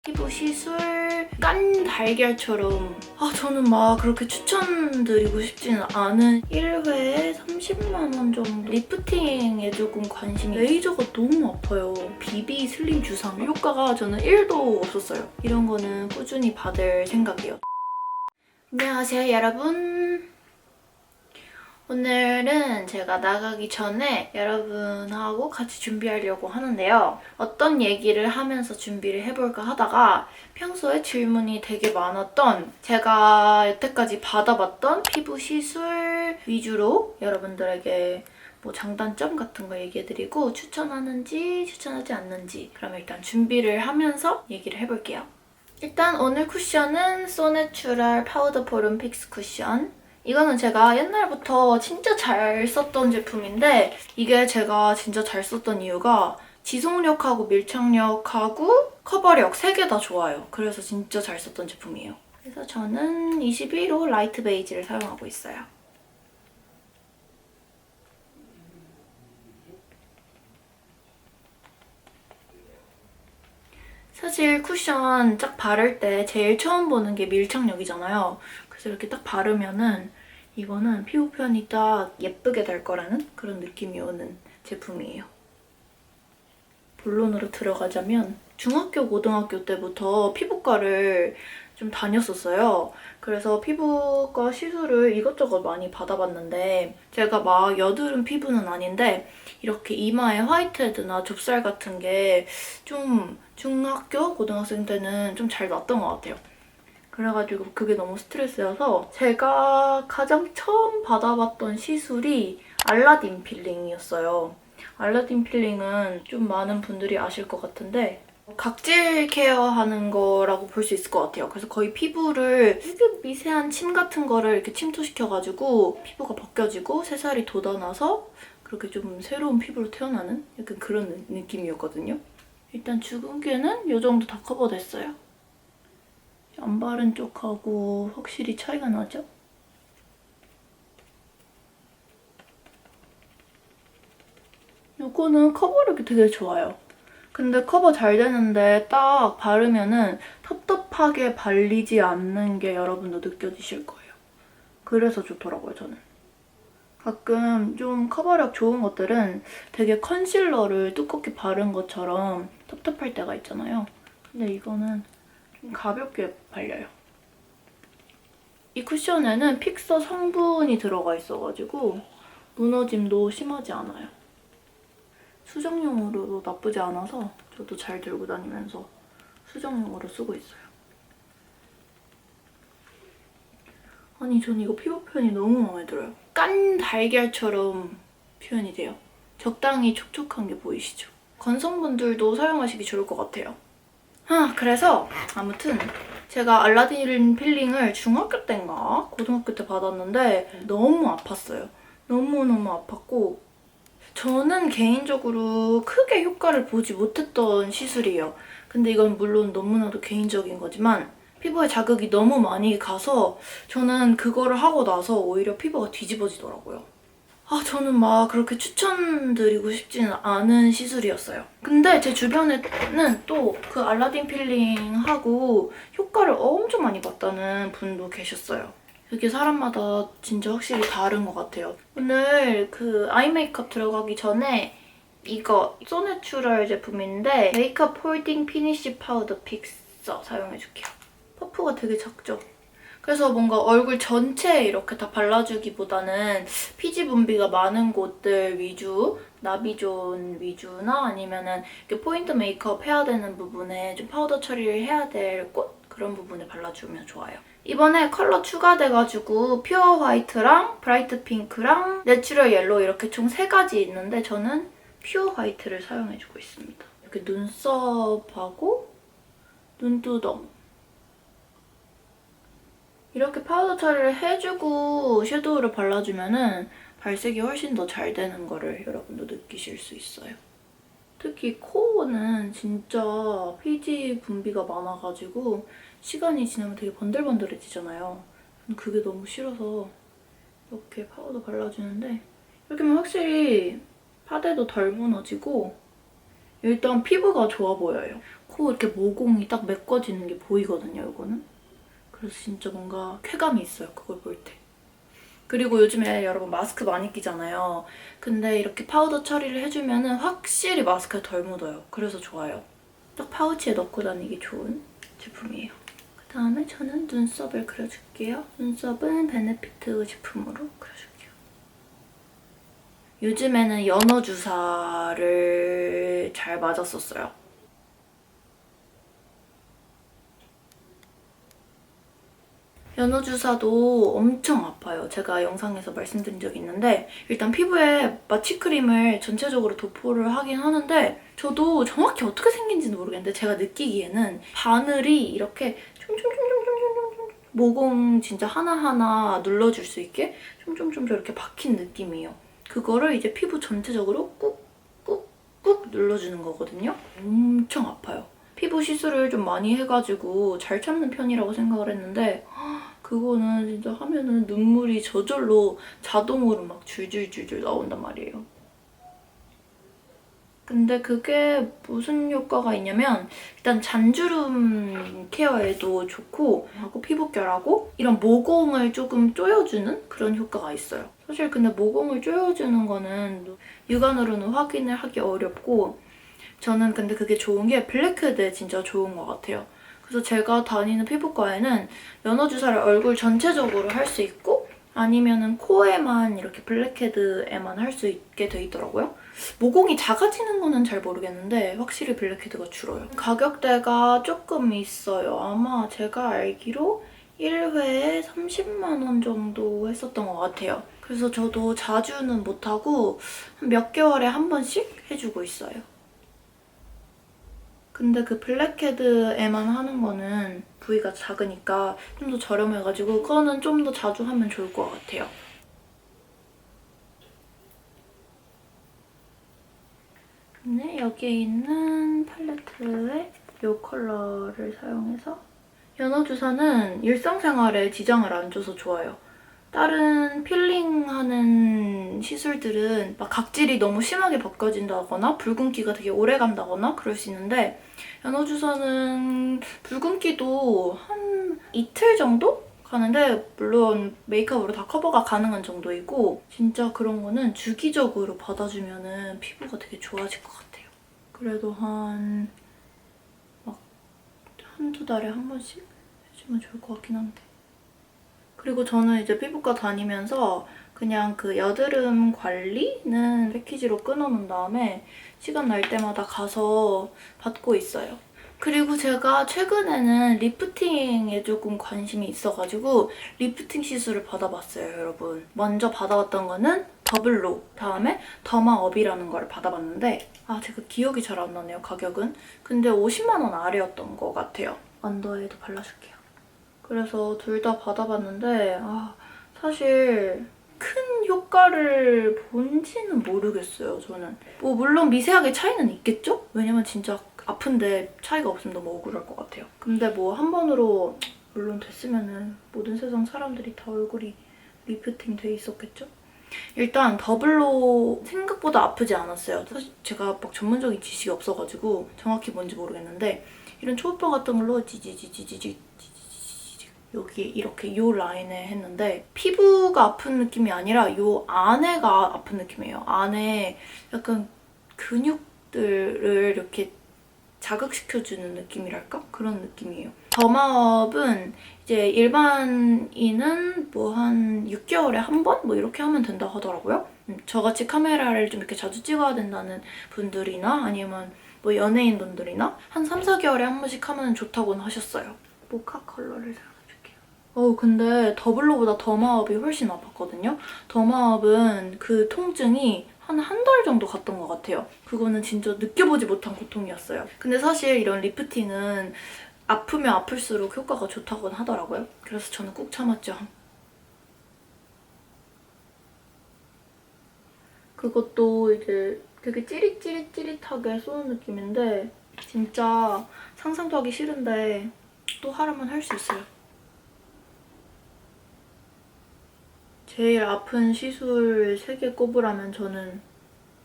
피부 시술 깐 달걀처럼 저는 막 그렇게 추천드리고 싶지는 않은 1회에 30만 원 정도 리프팅에 조금 관심이 레이저가 너무 아파요. BB 슬림 주상 효과가 저는 1도 없었어요. 이런 거는 꾸준히 받을 생각이에요. 안녕하세요 여러분. 오늘은 제가 나가기 전에 여러분하고 같이 준비하려고 하는데요. 어떤 얘기를 하면서 준비를 해볼까 하다가 평소에 질문이 되게 많았던 제가 여태까지 받아봤던 피부 시술 위주로 여러분들에게 뭐 장단점 같은 거 얘기해드리고 추천하는지 추천하지 않는지 그럼 일단 준비를 하면서 얘기를 해볼게요. 일단 오늘 쿠션은 소내추럴 파우더 포름 픽스 쿠션. 이거는 제가 옛날부터 진짜 잘 썼던 제품인데 이게 제가 진짜 잘 썼던 이유가 지속력하고 밀착력하고 커버력 3개 다 좋아요. 그래서 진짜 잘 썼던 제품이에요. 그래서 저는 21호 라이트 베이지를 사용하고 있어요. 사실 쿠션 딱 바를 때 제일 처음 보는 게 밀착력이잖아요. 그래서 이렇게 딱 바르면은 이거는 피부 표현이 딱 예쁘게 될 거라는 그런 느낌이 오는 제품이에요. 본론으로 들어가자면 중학교, 고등학교 때부터 피부과를 좀 다녔었어요. 그래서 피부과 시술을 이것저것 많이 받아봤는데 제가 막 여드름 피부는 아닌데 이렇게 이마에 화이트헤드나 좁쌀 같은 게 좀 중학교, 고등학생 때는 좀 잘 났던 것 같아요. 그래가지고 그게 너무 스트레스여서 제가 가장 처음 받아봤던 시술이 알라딘 필링이었어요. 알라딘 필링은 좀 많은 분들이 아실 것 같은데 각질 케어하는 거라고 볼 수 있을 것 같아요. 그래서 거의 피부를 되게 미세한 침 같은 거를 이렇게 침투시켜가지고 피부가 벗겨지고 새살이 돋아나서 그렇게 좀 새로운 피부로 태어나는 약간 그런 느낌이었거든요. 일단 주근깨는 이 정도 다 커버됐어요. 안 바른 쪽하고 확실히 차이가 나죠? 이거는 커버력이 되게 좋아요. 근데 커버 잘 되는데 딱 바르면은 텁텁하게 발리지 않는 게 여러분도 느껴지실 거예요. 그래서 좋더라고요, 저는. 가끔 좀 커버력 좋은 것들은 되게 컨실러를 두껍게 바른 것처럼 텁텁할 때가 있잖아요. 근데 이거는 좀 가볍게 발려요. 이 쿠션에는 픽서 성분이 들어가 있어가지고 무너짐도 심하지 않아요. 수정용으로도 나쁘지 않아서 저도 잘 들고 다니면서 수정용으로 쓰고 있어요. 아니 저는 이거 피부 표현이 너무 마음에 들어요. 깐 달걀처럼 표현이 돼요. 적당히 촉촉한 게 보이시죠? 건성분들도 사용하시기 좋을 것 같아요. 그래서 아무튼 제가 알라딘 필링을 중학교 때인가 고등학교 때 받았는데 너무 아팠어요. 너무너무 아팠고 저는 개인적으로 크게 효과를 보지 못했던 시술이에요. 근데 이건 물론 너무나도 개인적인 거지만 피부에 자극이 너무 많이 가서 저는 그거를 하고 나서 오히려 피부가 뒤집어지더라고요. 저는 막 그렇게 추천드리고 싶지는 않은 시술이었어요. 근데 제 주변에는 또 그 알라딘 필링하고 효과를 엄청 많이 봤다는 분도 계셨어요. 이게 사람마다 진짜 확실히 다른 것 같아요. 오늘 그 아이 메이크업 들어가기 전에 이거 소내추럴 제품인데 메이크업 홀딩 피니쉬 파우더 픽서 사용해줄게요. 퍼프가 되게 작죠? 그래서 뭔가 얼굴 전체에 이렇게 다 발라주기보다는 피지 분비가 많은 곳들 위주, 나비존 위주나 아니면은 이렇게 포인트 메이크업 해야 되는 부분에 좀 파우더 처리를 해야 될 곳? 그런 부분에 발라주면 좋아요. 이번에 컬러 추가돼가지고 퓨어 화이트랑 브라이트 핑크랑 내추럴 옐로우 이렇게 총 3가지 있는데 저는 퓨어 화이트를 사용해주고 있습니다. 이렇게 눈썹하고 눈두덩 이렇게 파우더 처리를 해주고 섀도우를 발라주면은 발색이 훨씬 더 잘 되는 거를 여러분도 느끼실 수 있어요. 특히 코는 진짜 피지 분비가 많아가지고 시간이 지나면 되게 번들번들해지잖아요. 그게 너무 싫어서 이렇게 파우더 발라주는데 이렇게 하면 확실히 파데도 덜 무너지고 일단 피부가 좋아 보여요. 코 이렇게 모공이 딱 메꿔지는 게 보이거든요, 이거는. 그래서 진짜 뭔가 쾌감이 있어요, 그걸 볼 때. 그리고 요즘에 여러분 마스크 많이 끼잖아요. 근데 이렇게 파우더 처리를 해주면 확실히 마스크가 덜 묻어요. 그래서 좋아요. 딱 파우치에 넣고 다니기 좋은 제품이에요. 그다음에 저는 눈썹을 그려줄게요. 눈썹은 베네피트 제품으로 그려줄게요. 요즘에는 연어 주사를 잘 맞았었어요. 연어 주사도 엄청 아파요. 제가 영상에서 말씀드린 적이 있는데 일단 피부에 마취크림을 전체적으로 도포를 하긴 하는데 저도 정확히 어떻게 생긴지는 모르겠는데 제가 느끼기에는 바늘이 이렇게 총총총총총총총 모공 진짜 하나하나 눌러줄 수 있게 총총총 이렇게 박힌 느낌이에요. 그거를 이제 피부 전체적으로 꾹꾹꾹 눌러주는 거거든요. 엄청 아파요. 피부 시술을 좀 많이 해가지고 잘 참는 편이라고 생각을 했는데 그거는 진짜 하면은 눈물이 저절로 자동으로 막 줄줄줄줄 나온단 말이에요. 근데 그게 무슨 효과가 있냐면 일단 잔주름 케어에도 좋고 하고 피부결하고 이런 모공을 조금 조여주는 그런 효과가 있어요. 사실 근데 모공을 조여주는 거는 육안으로는 확인을 하기 어렵고 저는 근데 그게 좋은 게 블랙헤드에 진짜 좋은 것 같아요. 그래서 제가 다니는 피부과에는 연어 주사를 얼굴 전체적으로 할 수 있고 아니면은 코에만 이렇게 블랙헤드에만 할 수 있게 돼 있더라고요. 모공이 작아지는 거는 잘 모르겠는데 확실히 블랙헤드가 줄어요. 가격대가 조금 있어요. 아마 제가 알기로 1회에 30만 원 정도 했었던 것 같아요. 그래서 저도 자주는 못하고 몇 개월에 한 번씩 해주고 있어요. 근데 그 블랙헤드에만 하는 거는 부위가 작으니까 좀 더 저렴해가지고 그거는 좀 더 자주 하면 좋을 것 같아요. 근데 여기에 있는 팔레트에 이 컬러를 사용해서 연어 주사는 일상생활에 지장을 안 줘서 좋아요. 다른 필링하는 시술들은 막 각질이 너무 심하게 벗겨진다거나 붉은기가 되게 오래 간다거나 그럴 수 있는데 연어 주사는 붉은기도 한 이틀 정도 가는데 물론 메이크업으로 다 커버가 가능한 정도이고 진짜 그런 거는 주기적으로 받아주면 피부가 되게 좋아질 것 같아요. 그래도 막 한두 달에 한 번씩 해주면 좋을 것 같긴 한데 그리고 저는 이제 피부과 다니면서 그냥 그 여드름 관리는 패키지로 끊어놓은 다음에 시간 날 때마다 가서 받고 있어요. 그리고 제가 최근에는 리프팅에 조금 관심이 있어가지고 리프팅 시술을 받아봤어요, 여러분. 먼저 받아봤던 거는 더블로, 다음에 더마업이라는 걸 받아봤는데 제가 기억이 잘 안 나네요, 가격은. 근데 50만 원 아래였던 것 같아요. 언더에도 발라줄게요. 그래서 둘 다 받아봤는데 사실 큰 효과를 본지는 모르겠어요, 저는. 뭐 물론 미세하게 차이는 있겠죠? 왜냐면 진짜 아픈데 차이가 없으면 너무 억울할 것 같아요. 근데 뭐 한 번으로 물론 됐으면은 모든 세상 사람들이 다 얼굴이 리프팅 돼 있었겠죠? 일단 더블로 생각보다 아프지 않았어요. 사실 제가 막 전문적인 지식이 없어가지고 정확히 뭔지 모르겠는데 이런 초음파 같은 걸로 지지지지지지 여기 이렇게 요 라인에 했는데 피부가 아픈 느낌이 아니라 요 안에가 아픈 느낌이에요. 안에 약간 근육들을 이렇게 자극시켜주는 느낌이랄까? 그런 느낌이에요. 더마업은 이제 일반인은 뭐 한 6개월에 한 번? 뭐 이렇게 하면 된다고 하더라고요. 저같이 카메라를 좀 이렇게 자주 찍어야 된다는 분들이나 아니면 뭐 연예인 분들이나 한 3, 4개월에 한 번씩 하면 좋다고는 하셨어요. 모카 컬러를 사용해줄게요. 근데 더블로보다 더마업이 훨씬 아팠거든요. 더마업은 그 통증이 한 달 정도 갔던 것 같아요. 그거는 진짜 느껴보지 못한 고통이었어요. 근데 사실 이런 리프팅은 아프면 아플수록 효과가 좋다고는 하더라고요. 그래서 저는 꾹 참았죠. 그것도 이제 되게 찌릿찌릿찌릿하게 쏘는 느낌인데 진짜 상상도 하기 싫은데 또 하라면 할 수 있어요. 제일 아픈 시술 3개 꼽으라면 저는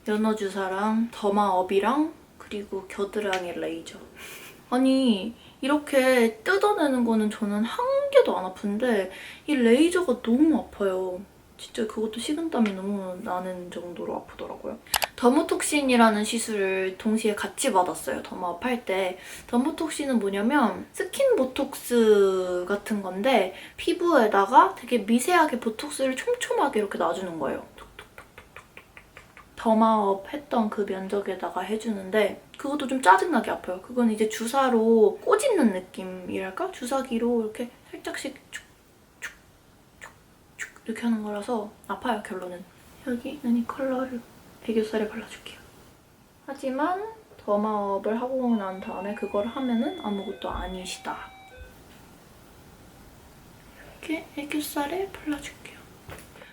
연어 주사랑 더마업이랑 그리고 겨드랑이 레이저. 아니 이렇게 뜯어내는 거는 저는 한 개도 안 아픈데 이 레이저가 너무 아파요. 진짜 그것도 식은땀이 너무 나는 정도로 아프더라고요. 더모톡신이라는 시술을 동시에 같이 받았어요. 더마업 할 때. 더모톡신은 뭐냐면 스킨 보톡스 같은 건데 피부에다가 되게 미세하게 보톡스를 촘촘하게 이렇게 놔주는 거예요. 더마업 했던 그 면적에다가 해주는데 그것도 좀 짜증나게 아파요. 그건 이제 주사로 꼬집는 느낌이랄까? 주사기로 이렇게 살짝씩 축축축축 이렇게 하는 거라서 아파요, 결론은. 여기는 이 컬러를 애교살에 발라줄게요. 하지만 더마업을 하고 난 다음에 그걸 하면은 아무것도 아니시다. 이렇게 애교살에 발라줄게요.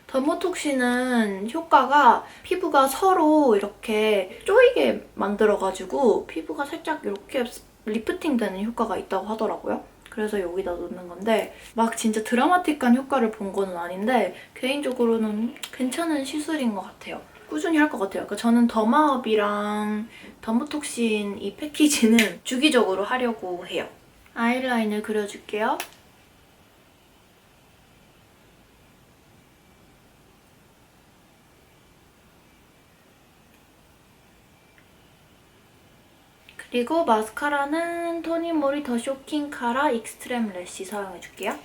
더모톡신은 효과가 피부가 서로 이렇게 조이게 만들어가지고 피부가 살짝 이렇게 리프팅 되는 효과가 있다고 하더라고요. 그래서 여기다 놓는 건데 막 진짜 드라마틱한 효과를 본 거는 아닌데 개인적으로는 괜찮은 시술인 것 같아요. 꾸준히 할 것 같아요. 그러니까 저는 더마업이랑 더모톡신 이 패키지는 주기적으로 하려고 해요. 아이라인을 그려줄게요. 그리고 마스카라는 토니모리 더 쇼킹 카라 익스트렘 래쉬 사용해줄게요.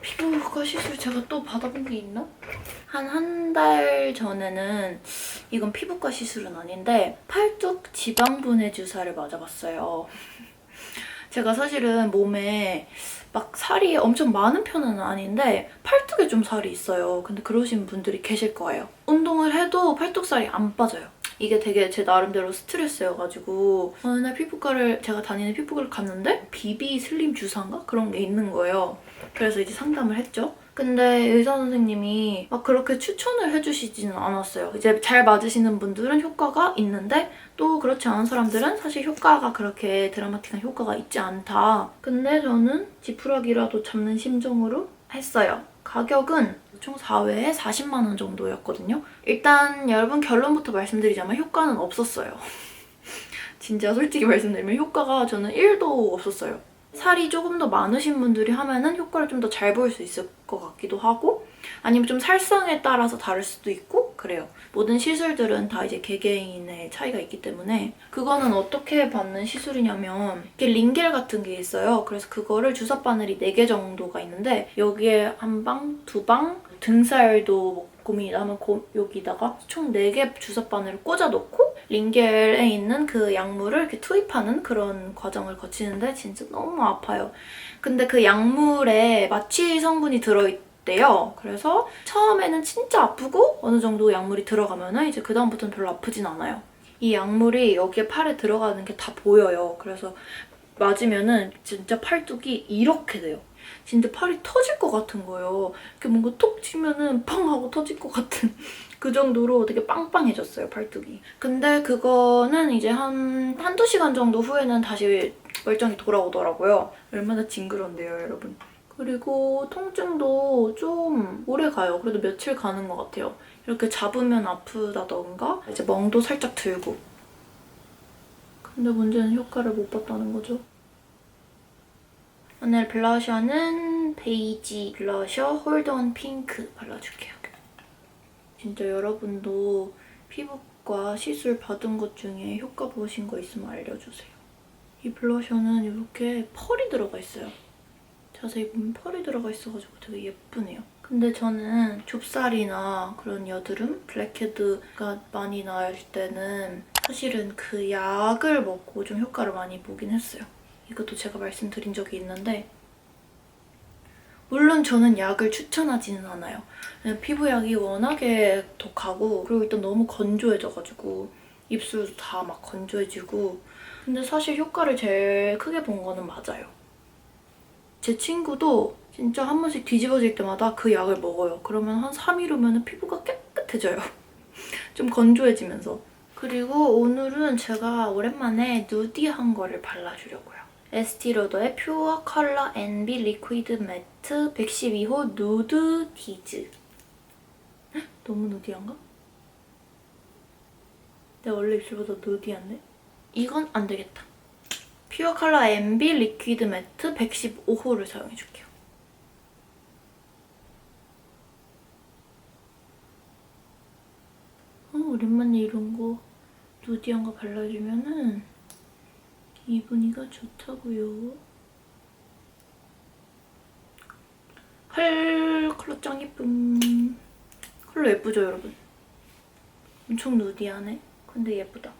피부과 시술 제가 또 받아본 게 있나? 한 달 전에는 이건 피부과 시술은 아닌데 팔뚝 지방분해 주사를 맞아봤어요. 제가 사실은 몸에 막 살이 엄청 많은 편은 아닌데 팔뚝에 좀 살이 있어요. 근데 그러신 분들이 계실 거예요. 운동을 해도 팔뚝살이 안 빠져요. 이게 되게 제 나름대로 스트레스여가지고 어느 날 제가 다니는 피부과를 갔는데 비비 슬림 주사인가? 그런 게 있는 거예요. 그래서 이제 상담을 했죠. 근데 의사 선생님이 막 그렇게 추천을 해주시지는 않았어요. 이제 잘 맞으시는 분들은 효과가 있는데 또 그렇지 않은 사람들은 사실 효과가 그렇게 드라마틱한 효과가 있지 않다. 근데 저는 지푸라기라도 잡는 심정으로 했어요. 가격은 총 4회에 40만 원 정도였거든요. 일단 여러분 결론부터 말씀드리자면 효과는 없었어요. 진짜 솔직히 말씀드리면 효과가 저는 1도 없었어요. 살이 조금 더 많으신 분들이 하면은 효과를 좀 더 잘 볼 수 있을 것 같기도 하고 아니면 좀 살성에 따라서 다를 수도 있고 그래요. 모든 시술들은 다 이제 개개인의 차이가 있기 때문에 그거는 어떻게 받는 시술이냐면 이렇게 링겔 같은 게 있어요. 그래서 그거를 주사바늘이 4개 정도가 있는데 여기에 1방, 2방, 등살도 고민이 나면 여기다가 총 4개 주사바늘을 꽂아놓고 링겔에 있는 그 약물을 이렇게 투입하는 그런 과정을 거치는데 진짜 너무 아파요. 근데 그 약물에 마취 성분이 들어있대요. 그래서 처음에는 진짜 아프고 어느 정도 약물이 들어가면은 이제 그다음부터는 별로 아프진 않아요. 이 약물이 여기에 팔에 들어가는 게 다 보여요. 그래서 맞으면은 진짜 팔뚝이 이렇게 돼요. 진짜 팔이 터질 것 같은 거예요. 이렇게 뭔가 톡 치면은 팡 하고 터질 것 같은 그 정도로 되게 빵빵해졌어요, 팔뚝이. 근데 그거는 이제 한두 시간 정도 후에는 다시 멀쩡히 돌아오더라고요. 얼마나 징그러운데요, 여러분. 그리고 통증도 좀 오래 가요. 그래도 며칠 가는 것 같아요. 이렇게 잡으면 아프다던가 이제 멍도 살짝 들고. 근데 문제는 효과를 못 봤다는 거죠. 오늘 블러셔는 베이지 블러셔 홀드온 핑크 발라줄게요. 진짜 여러분도 피부과 시술 받은 것 중에 효과 보신 거 있으면 알려주세요. 이 블러셔는 이렇게 펄이 들어가 있어요. 자세히 보면 펄이 들어가 있어가지고 되게 예쁘네요. 근데 저는 좁쌀이나 그런 여드름, 블랙헤드가 많이 날 때는 사실은 그 약을 먹고 좀 효과를 많이 보긴 했어요. 이것도 제가 말씀드린 적이 있는데 물론 저는 약을 추천하지는 않아요. 피부약이 워낙에 독하고 그리고 일단 너무 건조해져가지고 입술도 다 막 건조해지고 근데 사실 효과를 제일 크게 본 거는 맞아요. 제 친구도 진짜 한 번씩 뒤집어질 때마다 그 약을 먹어요. 그러면 한 3일 후면 피부가 깨끗해져요. 좀 건조해지면서. 그리고 오늘은 제가 오랜만에 누디한 거를 발라주려고요. 에스티로더의 퓨어 컬러 NB 리퀴드 매트 112호 누드 티즈. 너무 누디한가? 내가 원래 입술보다 누디한데? 이건 안 되겠다. 퓨어 컬러 MB 리퀴드 매트 115호를 사용해줄게요. 오랜만에 이런 거 누디한 거 발라주면은 기분이가 좋다고요. 헐, 컬러 짱 예쁨. 컬러 예쁘죠, 여러분? 엄청 누디하네. 근데 예쁘다.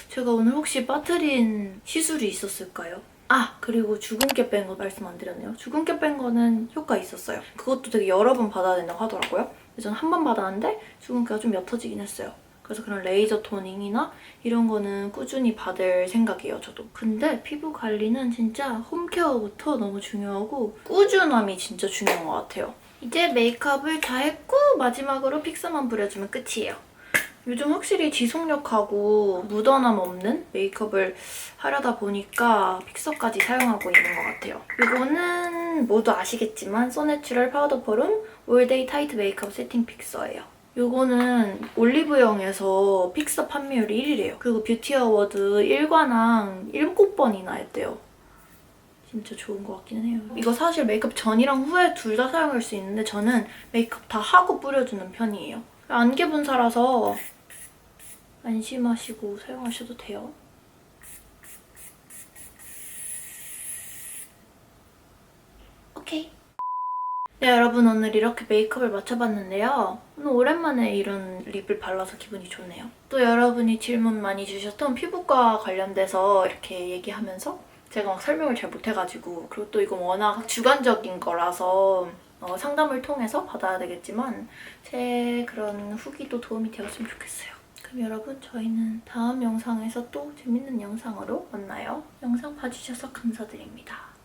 제가 오늘 혹시 빠뜨린 시술이 있었을까요? 아, 그리고 주근깨 뺀 거 말씀 안 드렸네요. 주근깨 뺀 거는 효과 있었어요. 그것도 되게 여러 번 받아야 된다고 하더라고요. 그래서 저는 한 번 받았는데 주근깨가 좀 옅어지긴 했어요. 그래서 그런 레이저 토닝이나 이런 거는 꾸준히 받을 생각이에요, 저도. 근데 피부 관리는 진짜 홈케어부터 너무 중요하고 꾸준함이 진짜 중요한 것 같아요. 이제 메이크업을 다 했고 마지막으로 픽서만 부려주면 끝이에요. 요즘 확실히 지속력하고 묻어남 없는 메이크업을 하려다 보니까 픽서까지 사용하고 있는 것 같아요. 이거는 모두 아시겠지만 소내추럴 파우더 포름 올데이 타이트 메이크업 세팅 픽서예요. 이거는 올리브영에서 픽서 판매율이 1위래요. 그리고 뷰티 어워드 1관왕 7번이나 했대요. 진짜 좋은 것 같기는 해요. 이거 사실 메이크업 전이랑 후에 둘 다 사용할 수 있는데 저는 메이크업 다 하고 뿌려주는 편이에요. 안개 분사라서 안심하시고 사용하셔도 돼요. 오케이. 네, 여러분 오늘 이렇게 메이크업을 맞춰봤는데요. 오늘 오랜만에 이런 립을 발라서 기분이 좋네요. 또 여러분이 질문 많이 주셨던 피부과 관련돼서 이렇게 얘기하면서 제가 막 설명을 잘 못해가지고 그리고 또 이건 워낙 주관적인 거라서 상담을 통해서 받아야 되겠지만 제 그런 후기도 도움이 되었으면 좋겠어요. 그럼 여러분 저희는 다음 영상에서 또 재밌는 영상으로 만나요. 영상 봐주셔서 감사드립니다.